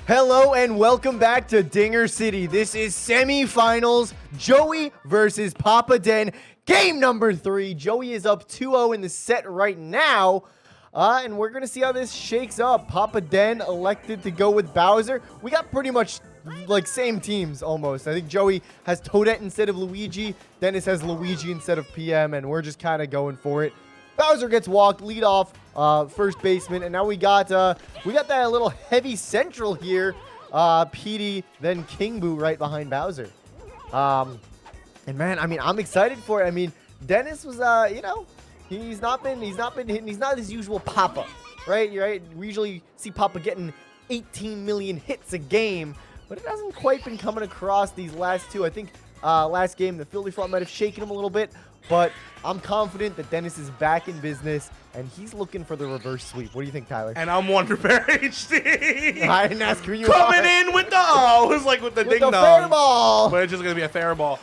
Hello and welcome back to Dinger City. This is semifinals, Joey versus Papa Den. Game number 3. Joey is up 2-0 in the set right now. And we're going to see how this shakes up. Papa Den elected to go with Bowser. We got pretty much like same teams almost. I think Joey has Toadette instead of Luigi. Dennis has Luigi instead of PM, and we're just kind of going for it. Bowser gets walked, lead off, first baseman, and now we got that little heavy central here. PD, then King Boo right behind Bowser. And man, I mean, I'm excited for it. I mean, Dennis was, he's not his usual Papa, right? We usually see Papa getting 18 million hits a game, but it hasn't quite been coming across these last two. I think last game the fielder flop might have shaken him a little bit. But I'm confident that Dennis is back in business, and he's looking for the reverse sweep. What do you think, Tyler? And I'm Wonder Bear HD. I didn't ask who you Coming are. in with the it was like with the ding dong. Fair ball. But it's just gonna be a fair ball.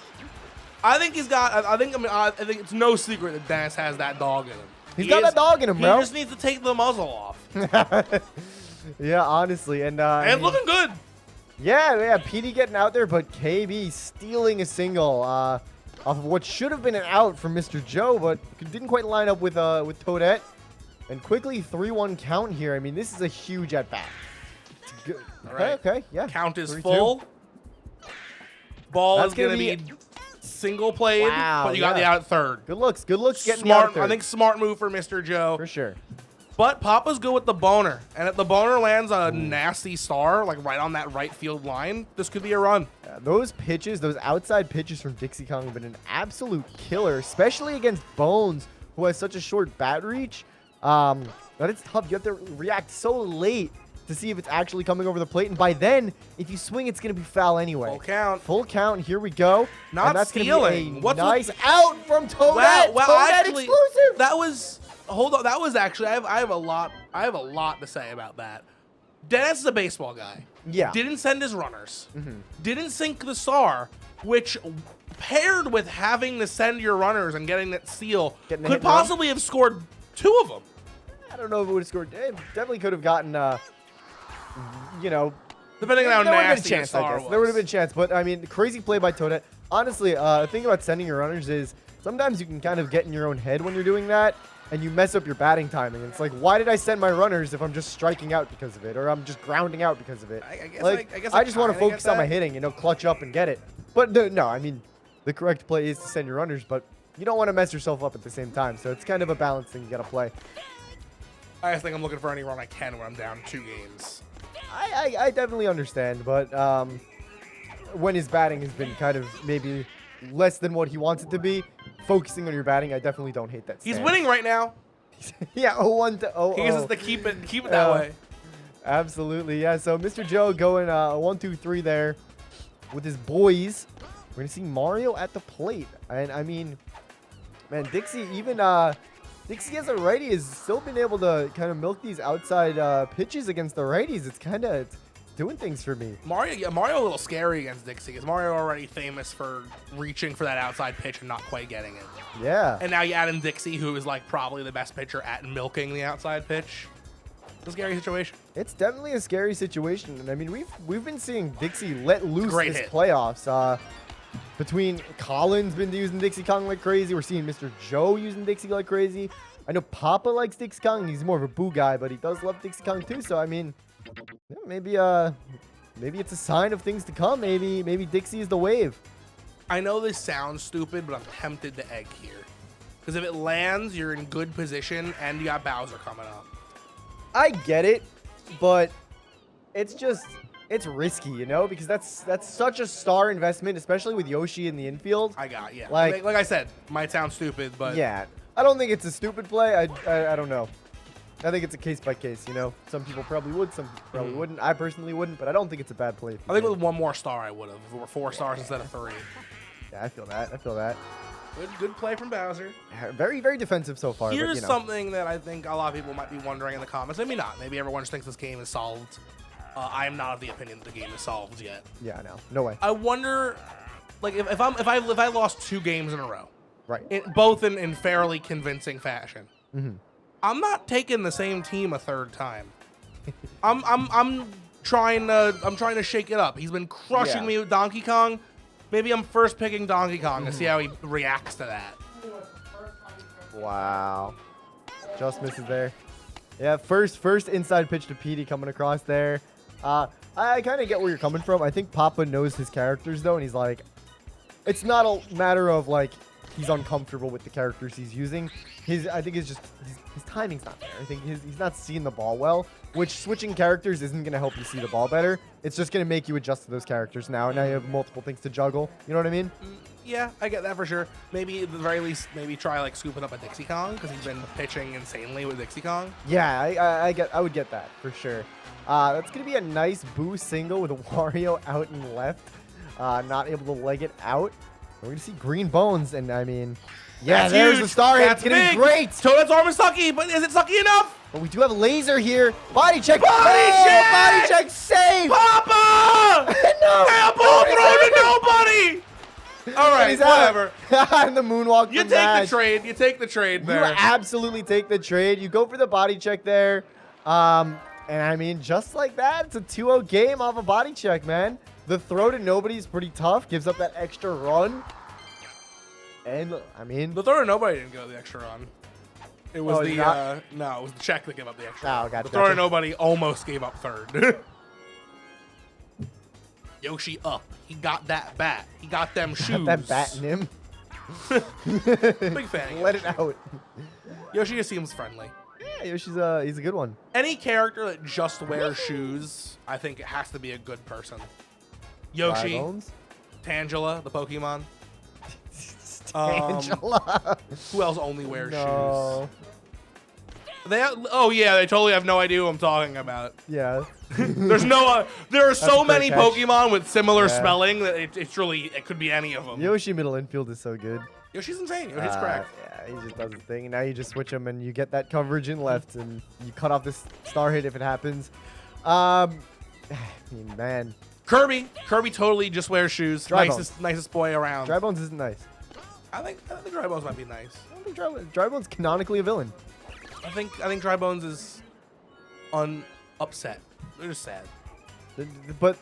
I think he's got. I think it's no secret that Dennis has that dog in him. He's got that dog in him, bro. He just needs to take the muzzle off. Yeah, honestly, and looking good. Yeah, PD getting out there, but KB stealing a single. Off of what should have been an out from Mr. Joe, but didn't quite line up with Toadette. And quickly 3-1 count here. I mean, this is a huge at bat. Good. All right. Okay, yeah. Count is 3-2. full. Ball That's is gonna be single played, Wow, but you got the out at third. Good looks getting Smart. out at third. I think smart move for Mr. Joe. For sure. But Papa's good with the boner. And if the boner lands a nasty star, like right on that right field line, this could be a run. Yeah, those pitches, those outside pitches from Dixie Kong have been an absolute killer, especially against Bones, who has such a short bat reach. But it's tough. You have to react so late to see if it's actually coming over the plate. And by then, if you swing, it's going to be foul anyway. Full count. Full count. Here we go. Not and that's stealing. Gonna be a nice out from Toadette. Well, Toadette actually, exclusive. that was... Hold on, that was actually I have a lot to say about that. Dennis is a baseball guy. Yeah. Didn't send his runners. Didn't sink the star, which paired with having to send your runners and getting that steal could possibly have scored 2 of them. I don't know if it would have scored. It definitely could have gotten, depending on how nasty the star I guess. was. There would have been a chance, but I mean, crazy play by Toadette. Honestly, the thing about sending your runners is sometimes you can kind of get in your own head when you're doing that, and you mess up your batting timing. And it's like, why did I send my runners if I'm just striking out because of it, or I'm just grounding out because of it? I guess I just want to focus on my hitting, clutch up and get it. But no, I mean, the correct play is to send your runners, but you don't want to mess yourself up at the same time. So it's kind of a balance thing you got to play. I just think I'm looking for any run I can when I'm down 2 games. I definitely understand, but when his batting has been kind of maybe less than what he wants it to be, focusing on your batting, I definitely don't hate that stance. He's winning right now. Yeah, 0-1 to 0-0. He gets to keep it that way. Absolutely, yeah. So Mr. Joe going 1-2-3 there with his boys. We're gonna see Mario at the plate, and I mean, man, Dixie Dixie as a righty has still been able to kind of milk these outside pitches against the righties. It's kind of doing things for me. Mario a little scary against Dixie because Mario already famous for reaching for that outside pitch and not quite getting it. Yeah. And now you add in Dixie, who is like probably the best pitcher at milking the outside pitch. It's a scary situation. It's definitely a scary situation, and I mean we've been seeing Dixie let loose this hit. playoffs. Between Colin's been using Dixie Kong like crazy. We're seeing Mr. Joe using Dixie like crazy. I know Papa likes Dixie Kong. He's more of a boo guy, but he does love Dixie Kong too. So I mean, yeah, maybe it's a sign of things to come. Maybe Dixie is the wave. I know this sounds stupid, but I'm tempted to egg here. Because if it lands, you're in good position, and you got Bowser coming up. I get it, but it's risky, because that's such a star investment, especially with Yoshi in the infield. I got, yeah. Like I said, might sound stupid, but... Yeah, I don't think it's a stupid play. I don't know. I think it's a case by case, Some people probably would, some people probably wouldn't. I personally wouldn't, but I don't think it's a bad play. I think with 1 more star, I would have. If it were 4 stars instead of 3. Yeah, I feel that. Good play from Bowser. Very, very defensive so far. Here's but, something that I think a lot of people might be wondering in the comments. Maybe not. Maybe everyone just thinks this game is solved. I am not of the opinion that the game is solved yet. Yeah, no way. I wonder, like, if I lost 2 games in a row, right? Both in fairly convincing fashion. I'm not taking the same team a 3rd time. I'm trying to shake it up. He's been crushing me with Donkey Kong. Maybe I'm first picking Donkey Kong to see how he reacts to that. Wow. Just misses there. Yeah, first inside pitch to Petey coming across there. I kind of get where you're coming from. I think Papa knows his characters, though, and he's like, it's not a matter of, like, he's uncomfortable with the characters he's using. I think it's just his timing's not there. I think he's not seeing the ball well, which switching characters isn't going to help you see the ball better. It's just going to make you adjust to those characters now. Now you have multiple things to juggle. You know what I mean? Yeah, I get that for sure. Maybe at the very least, maybe try like scooping up a Dixie Kong because he's been pitching insanely with Dixie Kong. Yeah, I would get that for sure. That's going to be a nice boo single with Wario out and left. Not able to leg it out. We're going to see green bones, and I mean, yeah, that's there's huge. the star hit. That's It's going to be big. great. Toadette's arm is sucky, but is it sucky enough? But we do have a laser here. Body check. Body check! Body check. Save. Papa! No. Hey, a ball thrown to nobody! All right, He's out. whatever. And the moonwalk. You from take Madge. the trade. You take the trade You there. absolutely take the trade. You go for the body check there. And I mean, just like that, it's a 2-0 game off a body check, man. The throw to nobody is pretty tough. Gives up that extra run. And, I mean... The throw to nobody didn't go the extra run. It was Oh, the, not? no, it was the check that gave up the extra Oh, run. gotcha, The throw to gotcha. nobody almost gave up third. Yoshi up. He got that bat. He got them shoes. That bat in him. Big fan of Let Yoshi. it out. Yoshi just seems friendly. Yeah, Yoshi's he's a good one. Any character that just wears shoes, I think it has to be a good person. Yoshi, Bones. Tangela, the Pokemon. Tangela. Who else only wears No. shoes? Oh yeah, they totally have no idea who I'm talking about. Yeah. There's no. There are so a great many catch. Pokemon with similar Yeah. spelling that it could be any of them. Yoshi middle infield is so good. Yoshi's insane. Yoshi's cracked. Yeah, he just does his thing. And now you just switch him and you get that coverage in left and you cut off this star hit if it happens. I mean, man. Kirby totally just wears shoes. Dry Nicest boy around. Dry Bones isn't nice. I think Dry Bones might be nice. I don't think Dry Bones canonically a villain. I think Dry Bones is upset. They're just sad. But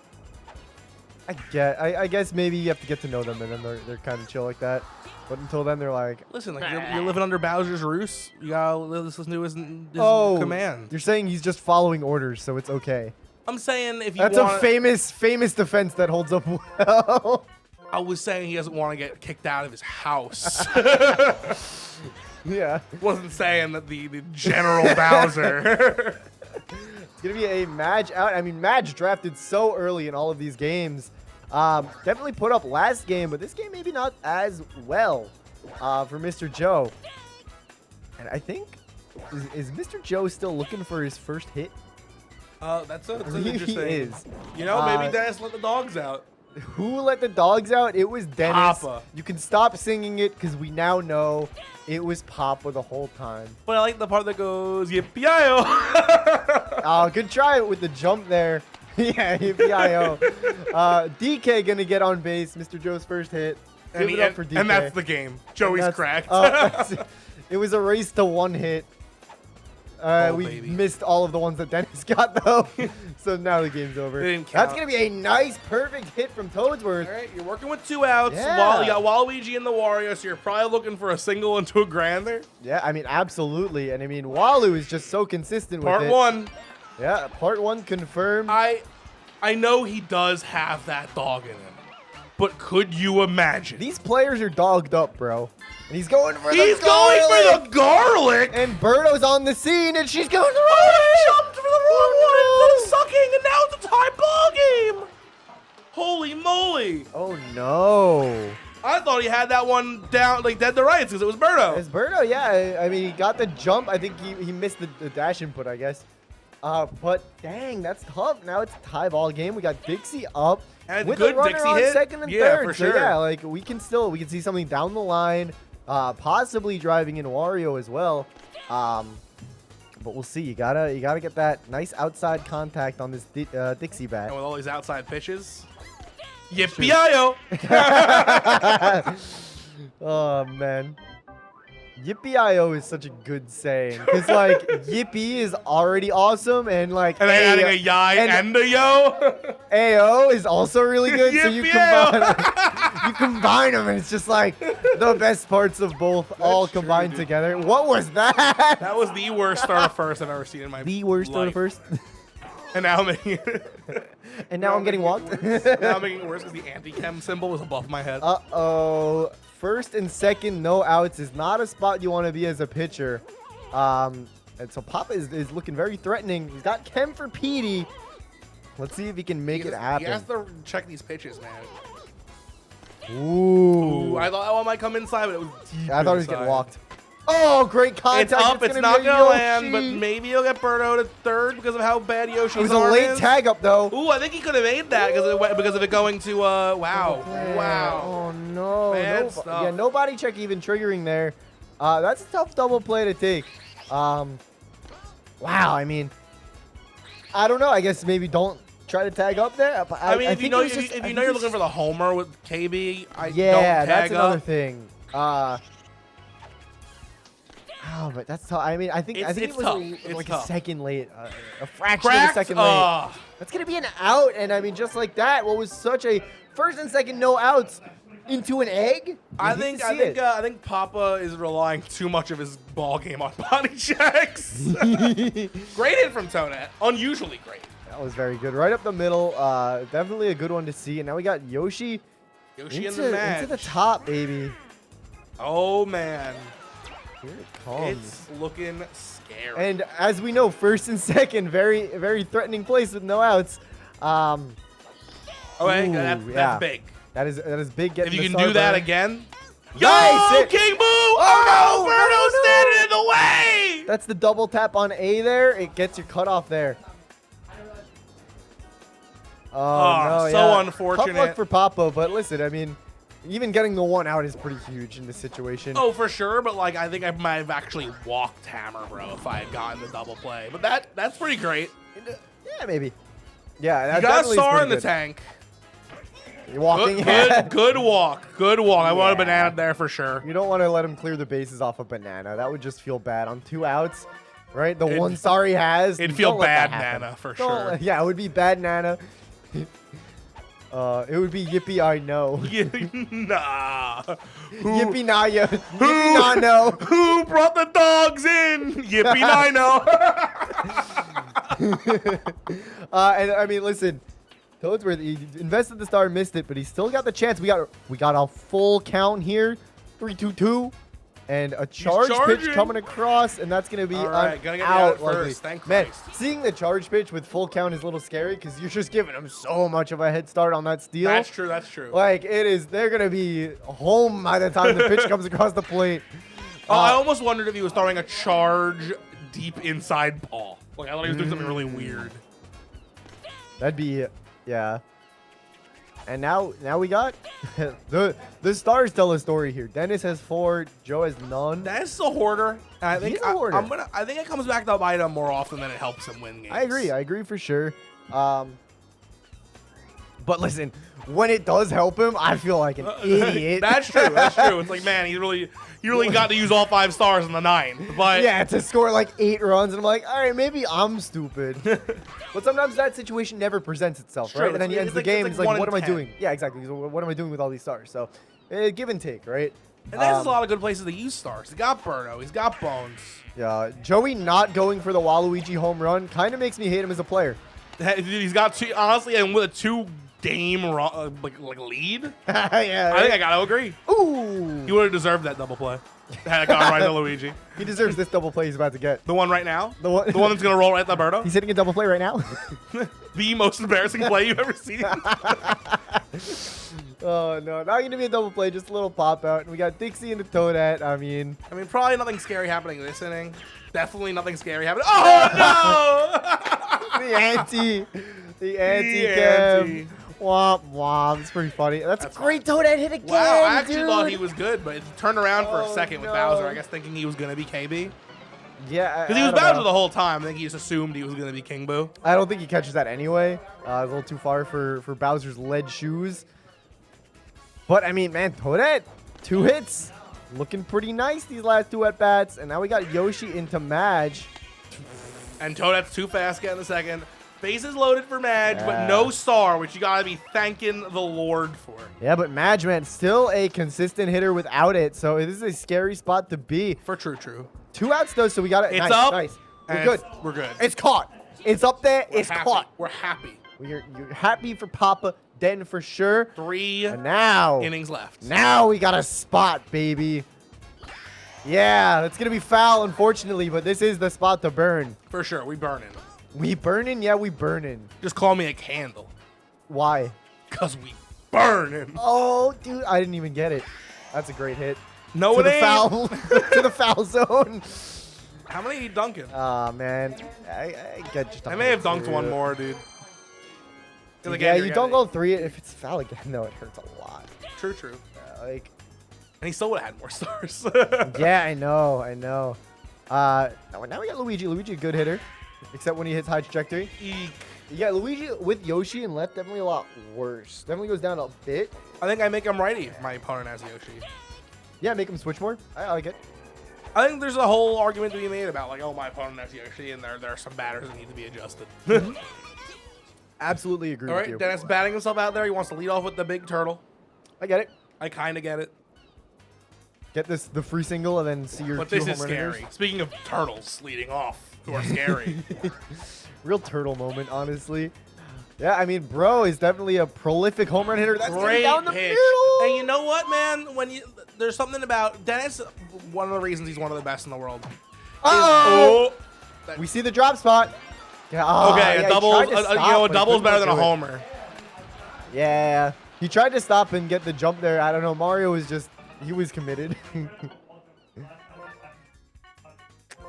I guess maybe you have to get to know them and then they're kind of chill like that. But until then, they're like, Listen, like you're living under Bowser's roost. You gotta listen to his oh, command. You're saying he's just following orders, so it's okay. I'm saying if you That's want, a famous defense that holds up well. I was saying he doesn't want to get kicked out of his house. Yeah. Wasn't saying that the General Bowser. It's going to be a Madge out. I mean, Madge drafted so early in all of these games. Definitely put up last game, but this game maybe not as well for Mr. Joe. And I think, is Mr. Joe still looking for his first hit? That's He interesting. is. You know, maybe Dennis let the dogs out. Who let the dogs out? It was Dennis. Papa. You can stop singing it because we now know it was Papa the whole time. But I like the part that goes, yippee-yi-yo. Oh, good try with the jump there. Yeah, yippee-yi-yo. DK gonna get on base. Mr. Joe's first hit. Give it up for DK. And that's the game. Joey's That's- cracked. It was a race to one hit. We baby. missed all of the ones that Dennis got, though. So now the game's over. It didn't That's count. going to be a nice, perfect hit from Toadsworth. All right, you're working with 2 outs. Yeah. You got Waluigi and the Wario, so you're probably looking for a single into a grander. Yeah, I mean, absolutely. And I mean, Walu is just so consistent Part with it. 1. Yeah, part 1 confirmed. I know he does have that dog in him, but could you imagine? These players are dogged up, bro. And he's going for He's the going garlic. for the garlic. And Birdo's on the scene, and she's going the Oh, wrong he way. jumped for the wrong one instead of sucking, and now it's a tie ball game. Holy moly! Oh, no. I thought he had that one down, like dead to rights, because it was Birdo. It's Birdo, yeah. I mean, he got the jump. I think he missed the dash input, I guess. But dang, that's tough. Now it's a tie ball game. We got Dixie up And with good a runner Dixie on hit. second and Yeah, third. for So sure. yeah, like we can see something down the line. Possibly driving in Wario as well. But we'll see. You gotta get that nice outside contact on this Dixie bat. And with all these outside pitches, yippee-yi-yo. Oh man. Yippee-I-O is such a good saying. Because, like, Yippee is already awesome, and, like... And then adding a Yai and a Yo. AO is also really good, so you Yippee-I-O. you combine them, and it's just, like, the best parts of both all combined together. What was that? That was the worst start of first I've ever seen in my life. The worst start of first? And now I'm making it. And now I'm getting walked? Now I'm making it worse because the anti-chem symbol was above my head. Uh-oh. First and second, no outs is not a spot you want to be as a pitcher. And so Papa is looking very threatening. He's got Chem for Petey. Let's see if he can make it happen. He has to check these pitches, man. Ooh. I thought that one might come inside, but it was deep I thought he was getting walked. Oh, great contact. It's up. It's not going to land, but maybe he'll get Birdo to third because of how bad Yoshi's It was a late tag up, though. Ooh, I think he could have made that because of it going to, wow. Wow. Oh, no. Bad stuff. Yeah, no body check even triggering there. That's a tough double play to take. Wow, I mean, I don't know. I guess maybe don't try to tag up there. I mean, if you know you're looking for the homer with KB, don't tag that's another up. thing. Oh, but that's tough. I mean, I think it was like a second late, a fraction of a second late. That's gonna be an out, and I mean, just like that, what was such a first and second no outs into an egg? I think Papa is relying too much of his ball game on body checks. Great hit from Toadette, unusually great. That was very good, right up the middle. Definitely a good one to see. And now we got Yoshi in the match. into the top, baby. Oh man. Here it comes. It's looking scary. And as we know, first and second, very, very threatening place with no outs. Okay, that's big. That is big. If you can do that again. Nice! Yo, King Boo! Oh no, Birdo's standing in the way! That's the double tap on A there. It gets your cutoff there. Oh, no, so unfortunate. Tough luck for Papo, but listen, I mean, even getting the one out is pretty huge in this situation. Oh, for sure, but like I think I might have actually walked Hammer, bro, if I had gotten the double play. But that's pretty great. Yeah, maybe. Yeah, that you got a star in the good. Tank. You're walking. Good walk. Good walk. I want a banana there for sure. You don't want to let him clear the bases off a banana. That would just feel bad on 2 outs, right? The one star he has. It'd feel bad Nana for sure. Yeah, it would be bad Nana. It would be Yippee I know. Nah. Yippee nah ya. Yippee nah no. Who brought the dogs in? Yippee nah no. And I mean, listen, Toadsworth, he invested the star, missed it, but he still got the chance. We got a full count here, 3-2-2, and a charge pitch coming across, and that's gonna be gotta get an out out. first. Thank Man, Christ. seeing the charge pitch with full count is a little scary because you're just giving him so much of a head start on that steal. That's true. That's true. Like it is, they're gonna be home by the time the pitch comes across the plate. I almost wondered if he was throwing a charge deep inside ball. Like I thought he was doing something really weird. That'd be, yeah. And now we got the stars tell a story here. Dennis has 4, Joe has none. Dennis is a hoarder. And I think He's a hoarder. I think it comes back to bite him more often than it helps him win games. I agree for sure. But listen, when it does help him, I feel like an idiot. That's true. That's true. It's like, man, he really got to use all 5 stars in the 9th. But yeah, to score like 8 runs, and I'm like, all right, maybe I'm stupid. But sometimes that situation never presents itself, right? And then he ends the game, and he's like, what am I doing? Yeah, exactly. So what am I doing with all these stars? So give and take, right? And there's a lot of good places to use stars. He's got Birdo. He's got Bones. Yeah, Joey not going for the Waluigi home run kind of makes me hate him as a player. He's got 2, honestly, and with a 2-game lead. Yeah, I think I gotta agree. Ooh, He would have deserved that double play. Had it gone right to Luigi. he deserves this double play he's about to get. The one right now? The one that's gonna roll right at the Birdo? He's hitting a double play right now. The most embarrassing play you've ever seen. Oh no, not gonna be a double play, just a little pop out. And we got Dixie and the Toadette. I mean, probably nothing scary happening this inning. Definitely nothing scary happening. Oh no! the anti-cam. Womp womp. It's pretty funny. That's a great Toadette hit again. Wow, I actually dude. thought he was good, but he turned around for a second with no. Bowser. I guess thinking he was gonna be KB. Yeah, Because he was Bowser the whole time. I think he just assumed he was gonna be King Boo. I don't think he catches that anyway. It's a little too far for Bowser's lead shoes. But I mean, man, Toadette, 2 hits. Looking pretty nice these last 2 at-bats. And now we got Yoshi into Madge. And Toadette's too fast getting the second. Bases loaded for Madge, but no star, which you gotta be thanking the Lord for. Yeah, but Madge, man, still a consistent hitter without it. So this is a scary spot to be. For true. 2 outs, though, so we got it. It's nice, up. Nice. We're and good. We're good. It's caught. It's up there. It's happy. caught. We're happy. You're happy for Papa Den for sure. 3 and now, innings left. Now we got a spot, baby. Yeah, that's going to be foul, unfortunately, but this is the spot to burn. For sure. We burning. We burning? Yeah, we burning. Just call me a candle. Why? Because we burning. Oh, dude, I didn't even get it. That's a great hit. No, to it the ain't. foul. To the foul zone. How many are you dunking? Oh, man. I get just. I may have dunked one more, dude. Yeah, you don't go 3. If it's foul again, though, it hurts a lot. True. Like. And he still would have had more stars. Yeah, I know. Now we got Luigi. Luigi, a good hitter. Except when he hits high trajectory. Eek. Yeah, Luigi with Yoshi and left definitely a lot worse. Definitely goes down a bit. I think I make him righty if my opponent has Yoshi. Yeah, make him switch more. I like it. I think there's a whole argument to be made about, like, oh, my opponent has Yoshi, and there are some batters that need to be adjusted. Absolutely agree All with right, you. Dennis batting himself out there. He wants to lead off with the big turtle. I get it. I kind of get it. Get the free single and then see your But 2 this is home run scary. hitters. Speaking of turtles leading off, who are scary. Real turtle moment, honestly. Yeah, I mean, bro is definitely a prolific home run hitter. That's Great down the pitch. middle. And you know what, man? There's something about Dennis. One of the reasons he's one of the best in the world. Uh-oh. We see the drop spot. Yeah, Okay, yeah, a double. he tried to stop, A but he double's couldn't better than a do it. homer. Yeah, he tried to stop and get the jump there. I don't know. Mario was just, he was committed.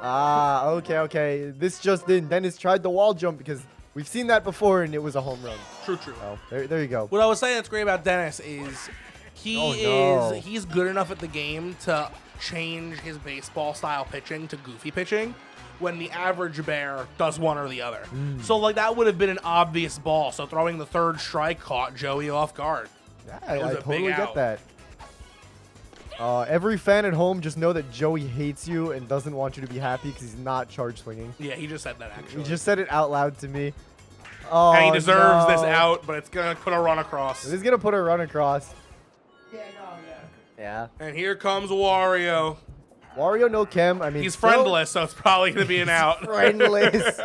Okay. This just in. Dennis tried the wall jump because we've seen that before and it was a home run. True. Oh, there you go. What I was saying that's great about Dennis is he's good enough at the game to change his baseball style pitching to goofy pitching when the average bear does one or the other. So like that would have been an obvious ball. So throwing the 3rd strike caught Joey off guard. Yeah, It was I a totally big get out. that. Every fan at home just know that Joey hates you and doesn't want you to be happy because he's not charge swinging. Yeah, he just said that actually. He just said it out loud to me. Oh, and he deserves this no. out, but it's gonna put a run across. This is gonna put a run across. Yeah. And here comes Wario. Wario no chem. I mean, He's still friendless, so it's probably gonna be an out. friendless.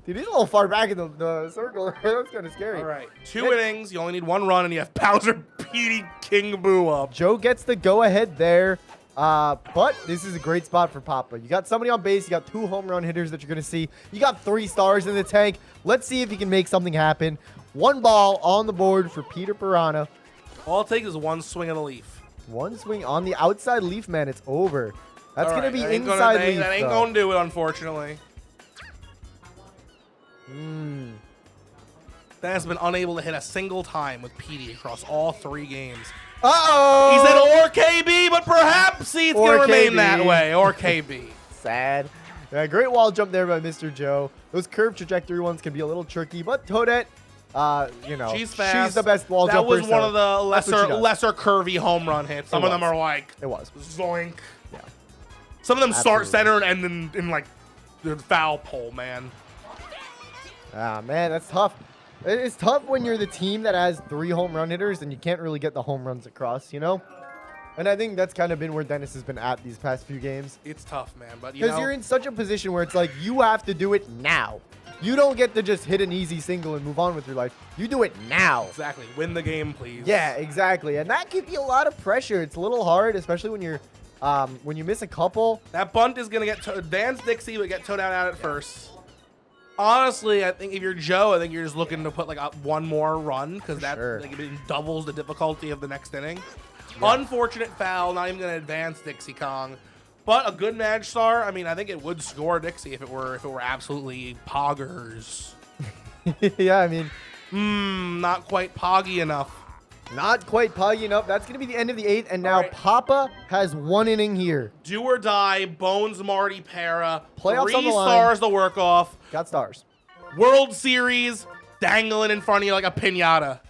Dude, he's a little far back in the circle. That's kind of scary. All right, 2 innings. You only need 1 run, and you have Bowser Petey King Boo up. Joe gets the go-ahead there. But this is a great spot for Papa. You got somebody on base. You got 2 home run hitters that you're going to see. You got 3 stars in the tank. Let's see if you can make something happen. 1 ball on the board for Peter Piranha. All it takes is 1 swing of the leaf. 1 swing on the outside leaf, man. It's over. That's All going to right, be that ain't inside gonna, leaf, That ain't though. going to do it, unfortunately. Dennis has been unable to hit a single time with Petey across all 3 games. Uh-oh! He said or KB, but perhaps it's going to remain KB. that way. Or KB. Sad. Yeah, great wall jump there by Mr. Joe. Those curved trajectory ones can be a little tricky, but Toadette, you know, She's fast. she's the best wall that jumper. That was one of the that's what she does. lesser curvy home run hits. Some of them are like It was. zoink. Yeah. Some of them start Absolutely. center and then in like the foul pole, man. Ah, man, that's tough. It's tough when you're the team that has 3 home run hitters and you can't really get the home runs across, you know? And I think that's kind of been where Dennis has been at these past few games. It's tough, man. But Because you're in such a position where it's like you have to do it now. You don't get to just hit an easy single and move on with your life. You do it now. Exactly. Win the game, please. Yeah, exactly. And that can be a lot of pressure. It's a little hard, especially when you're when you miss a couple. That bunt is gonna get Vance Dixie would get towed out at first. Honestly, I think if you're Joe, I think you're just looking to put like 1 more run because that sure. like, it doubles the difficulty of the next inning. Yeah. Unfortunate foul, not even gonna advance Dixie Kong, but a good match star. I mean, I think it would score Dixie if it were absolutely poggers. Yeah, I mean, Not quite poggy enough. not quite poggy enough. That's going to be the end of the 8th, and now right. Papa has 1 inning here. Do or die, Bones Marty Para. Playoffs 3 on the line. stars to work off. Got stars. World Series dangling in front of you like a piñata.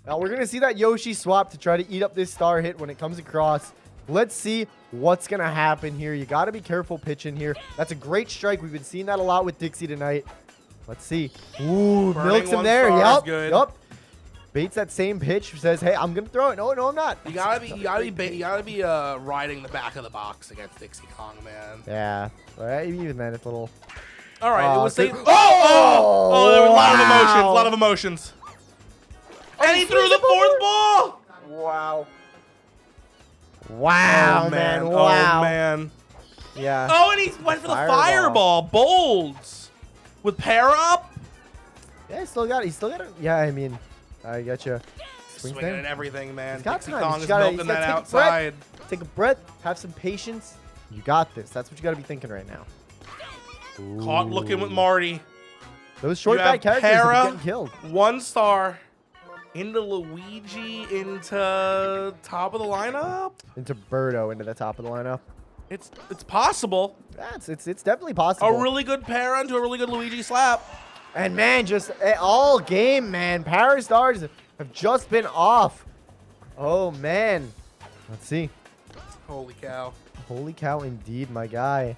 Now we're going to see that Yoshi swap to try to eat up this star hit when it comes across. Let's see what's going to happen here. You got to be careful pitching here. That's a great strike. We've been seeing that a lot with Dixie tonight. Let's see. Ooh, milks him there. Yup. Yup. Baits that same pitch. Says, "Hey, I'm gonna throw it." No, I'm not. You gotta be riding the back of the box against Dixie Kong, man. Yeah. All right. Even then, it's a little. All right. It was there were a lot of emotions. A wow. lot of emotions. And he threw the fourth ball. Wow. Wow, Oh, man. man. Wow. Oh man. Yeah. Oh, and he went for the fireball. Bolds with pair up. Yeah, he still got it. Yeah, I mean, I got you. Swinging at everything, man. He's got Dixie time. Kong He's is gotta- milking he's that gotta take a breath. outside. Take a breath. Have some patience. You got this. That's what you got to be thinking right now. Caught looking with Marty. Those short You back have characters are Para, getting killed. 1 star. Into Luigi, into top of the lineup. Into Birdo, into the top of the lineup. It's possible. That's it's definitely possible. A really good pair into a really good Luigi slap. And man, just all game, man. Power stars have just been off. Oh man. Let's see. Holy cow. Holy cow, indeed, my guy.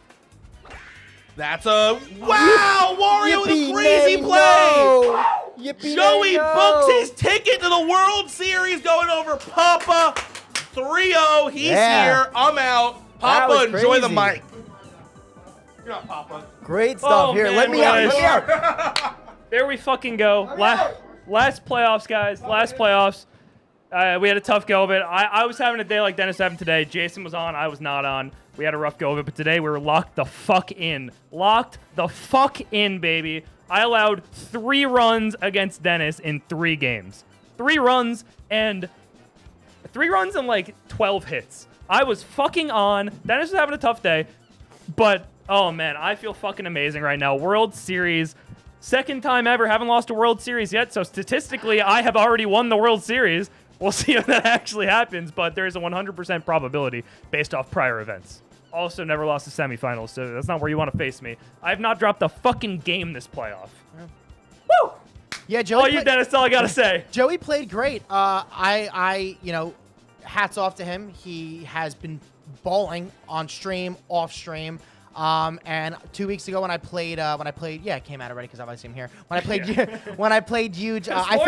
That's a wow! Wario with a Yippee, crazy nay, play. no. Yippee, Joey nay, no. books his ticket to the World Series, going over Papa 3-0. He's here. I'm out. That was Papa, enjoy the crazy. mic. You're not Papa. Great stuff. Oh, Here, man, let me out. boys. Let me out. There we fucking go. Last playoffs, guys. Last playoffs. We had a tough go of it. I was having a day like Dennis having today. Jason was on. I was not on. We had a rough go of it. But today we were locked the fuck in. Locked the fuck in, baby. I allowed 3 runs against Dennis in 3 games. 3 runs and like 12 hits. I was fucking on. Dennis was having a tough day. But, oh man, I feel fucking amazing right now. World Series. Second time ever. Haven't lost a World Series yet. So statistically, I have already won the World Series. We'll see if that actually happens. But there is a 100% probability based off prior events. Also never lost the semifinals. So that's not where you want to face me. I have not dropped a fucking game this playoff. Woo! Yeah, Joey. Oh, you, Dennis. That's all I got to say. Joey played great. Hats off to him. He has been balling on stream, off stream. And 2 weeks ago when I played, yeah, it came out already because obviously I'm here. When I played huge, I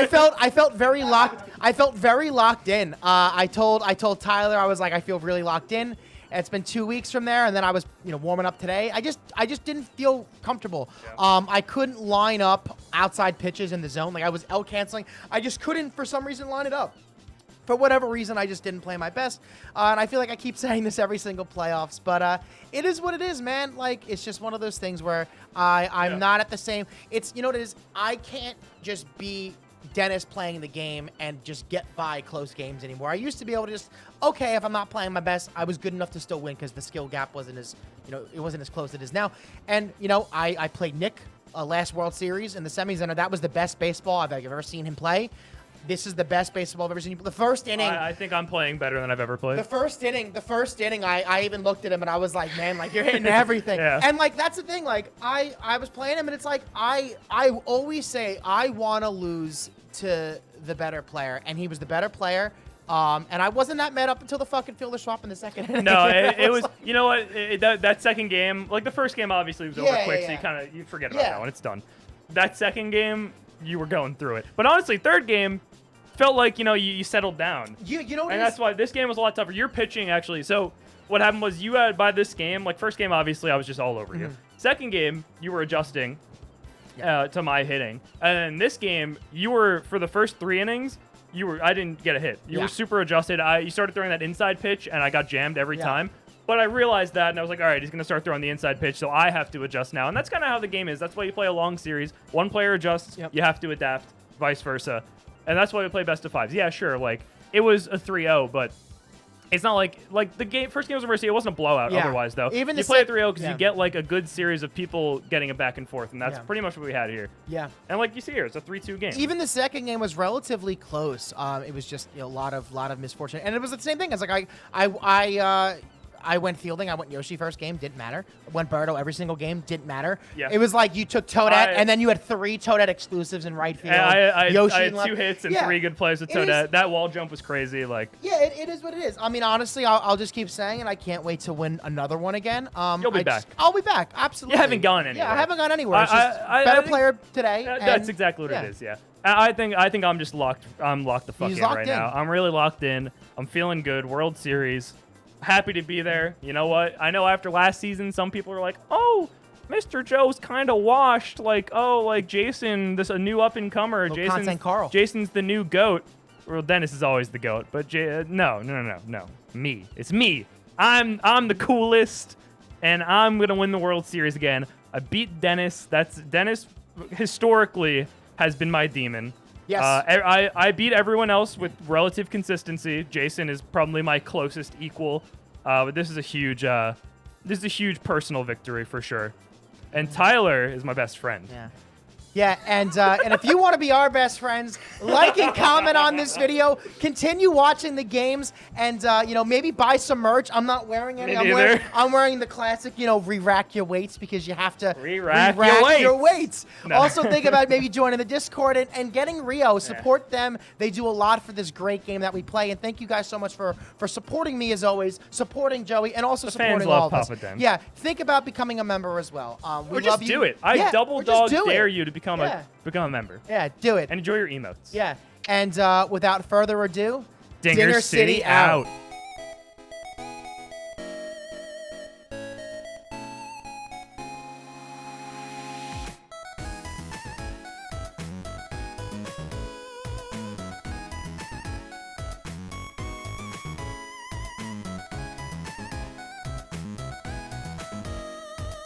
felt very locked. I felt very locked in. I told Tyler, I was like, I feel really locked in. It's been 2 weeks from there, and then I was, warming up today. I just didn't feel comfortable. Yeah. I couldn't line up outside pitches in the zone. Like I was out canceling. I just couldn't, for some reason, line it up. For whatever reason, I just didn't play my best. And I feel like I keep saying this every single playoffs, but it is what it is, man. Like, it's just one of those things where I'm not at the same. It's, what it is? I can't just be Dennis playing the game and just get by close games anymore. I used to be able to just, okay, if I'm not playing my best, I was good enough to still win because the skill gap wasn't as, it wasn't as close as it is now. And, I played Nick last World Series in the semis, and that was the best baseball I've ever seen him play. This is the best baseball I've ever seen. The first inning. I think I'm playing better than I've ever played. The first inning, I even looked at him and I was like, man, like you're hitting everything. Yeah. And like that's the thing. Like I was playing him and it's like I always say I want to lose to the better player, and he was the better player. And I wasn't that mad up until the fucking fielder swap in the second inning. No, it was. You know what? That second game, like the first game, obviously was over quick, so you forget about that one. It's done. That second game, you were going through it. But honestly, third game felt like you settled down. You know what? And that's why this game was a lot tougher. You're pitching actually. So what happened was you had by this game, like first game, obviously I was just all over you. Second game, you were adjusting to my hitting, and then this game, you were for the first 3 innings. I didn't get a hit. You were super adjusted. You started throwing that inside pitch, and I got jammed every time. But I realized that, and I was like, all right, he's going to start throwing the inside pitch, so I have to adjust now. And that's kind of how the game is. That's why you play a long series. One player adjusts, you have to adapt, vice versa. And that's why we play best of 5s. Yeah, sure, like, it was a 3-0, but it's not like the first game was a mercy. It wasn't a blowout otherwise, though. Even you play a 3-0 because you get, like, a good series of people getting it back and forth, and that's pretty much what we had here. Yeah. And like you see here, it's a 3-2 game. Even the second game was relatively close. It was just a lot of misfortune, and it was the same thing. It's like I went fielding. I went Yoshi first game. Didn't matter. I went Birdo every single game. Didn't matter. Yeah. It was like you took Toadette, and then you had 3 Toadette exclusives in right field. Yoshi I in had left. 2 hits and Yeah. 3 good plays with It is- Toadette. That wall jump was crazy. Like, Yeah, it is what it is. I mean, honestly, I'll just keep saying it. I can't wait to win another one again. You'll be back. I'll be back. Absolutely. You haven't gone Yeah, anywhere. I haven't gone anywhere. It's I- just I better think- player today. that's exactly what yeah. it is. Yeah. I think I'm just locked. I'm locked the fuck He's in locked right in. now. I'm really locked in. I'm feeling good. World Series. Happy to be there. You know what? I know after last season, some people are like, "Oh, Mr. Joe's kind of washed." Like, "Oh, like Jason, this a new up and comer. Little content Carl. Jason's the new goat." Well, Dennis is always the goat, but no. Me. It's me. I'm the coolest, and I'm gonna win the World Series again. I beat Dennis. Dennis historically has been my demon. Yes. I beat everyone else with relative consistency. Jason is probably my closest equal, but this is a huge personal victory for sure. And Tyler is my best friend. Yeah. Yeah, and if you want to be our best friends, like and comment on this video. Continue watching the games, and maybe buy some merch. I'm not wearing any. Me neither. I'm wearing the classic, re-rack your weights because you have to Re-rack your your weights. No. Also, think about maybe joining the Discord and getting Rio. Support them. They do a lot for this great game that we play. And thank you guys so much for supporting me as always, supporting Joey, and also The supporting fans all love of us. Papa Den. Yeah, think about becoming a member as well. We Or just love you. do it. I Yeah, double or just dog do dare it. you to become Yeah. a member. Yeah, do it. And enjoy your emotes. Yeah. And without further ado, Dinger City out.